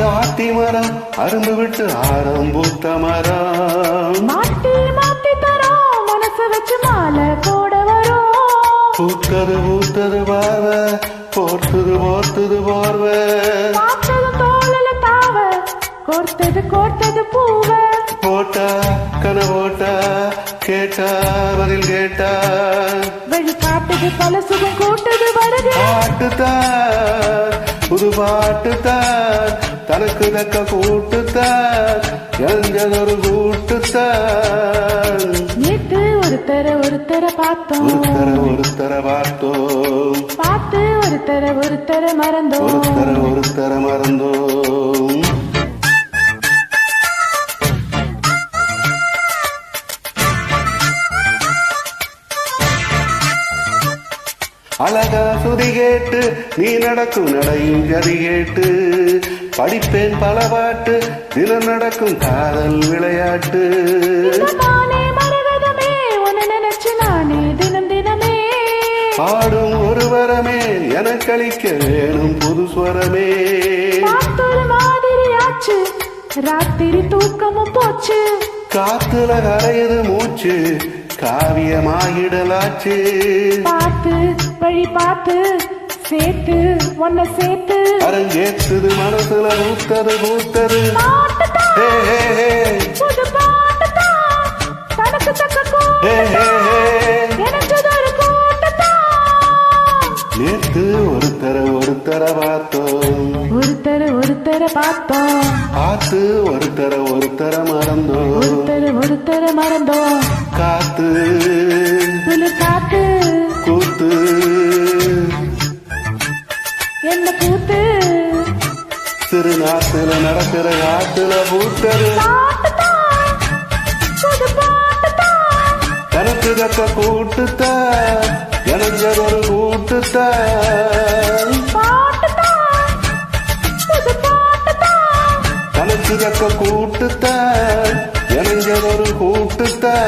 ஆத்தி மரம் அரும்பு விட்டு ஆரம்பூத்த மரம் மாட்டி மாட்டி தரோம் மனசு வச்சு மாலை போட வரும் பூத்தது பூத்தது பார்வ போர்த்துது போர்த்துது போர்வ பார்த்தது தோழல தாவ கோர்த்தது கோர்த்தது பூவ போட்டா கனவோட்டா கேட்டா பதில் கேட்டா வழி காட்டுது பல சுகம் கூட்டுது வருது பாட்டுத்தான் புது பாட்டுத்தான் தனக்கு தக்க கூட்டுத்தான் எஞ்சதொரு கூட்டுத்தான் நேற்று ஒருத்தர பார்த்தோம் ஒருத்தர பார்த்தோம் பார்த்து ஒருத்தர மறந்தோம் ஒருத்தர மறந்தோம் அழகா சுதி கேட்டு நீ நடக்கும் நடையும் கதி கேட்டு படிப்பேன் பல பாட்டு தினம் நடக்கும் காதல் விளையாட்டு நானே மரகதமே உன்னை நினைச்சு நானே தினம் தினமே பாடும் ஒரு வரமே எனக்களிக்க வேணும் புது ஸ்வரமே பார்த்தொரு மாதிரி ஆச்சு ராத்திரி தூக்கமும் போச்சு காத்துல கரையுது மூச்சு காவியமாகிடலாச்சு பார்த்து வழி பார்த்து சேர்த்து ஒன்ன சேர்த்து அரங்கேற்றுது மனசுல பூத்தது பூத்தது பாட்டுதான், ஹே ஹே ஹே புது பாட்டுதான், தனக்கு தக்க ஹே ஹே ஹே எனக்குதொரு கூட்டுதான். நேத்து ஒருத்தர பார்த்தோம் ஒருத்தர பார்த்தோம் பார்த்து ஒருத்தர மறந்தோம் ஒருத்தர மறந்தோம் காத்து குளிர் காத்து கூத்து என்ன கூத்து சிறு நாத்துல நடக்கிற காத்துல பூத்தது பாட்டுதான், புது பாட்டுதான், தனக்கு தக்க கூட்டுத்தான் எனஞ்சதொரு கூட்டுத்தான் பாட்டுதான், புது பாட்டுதான். தனக்கு தக்க கூட்டுத்தான் எனஞ்சதொரு கூட்டுத்தான்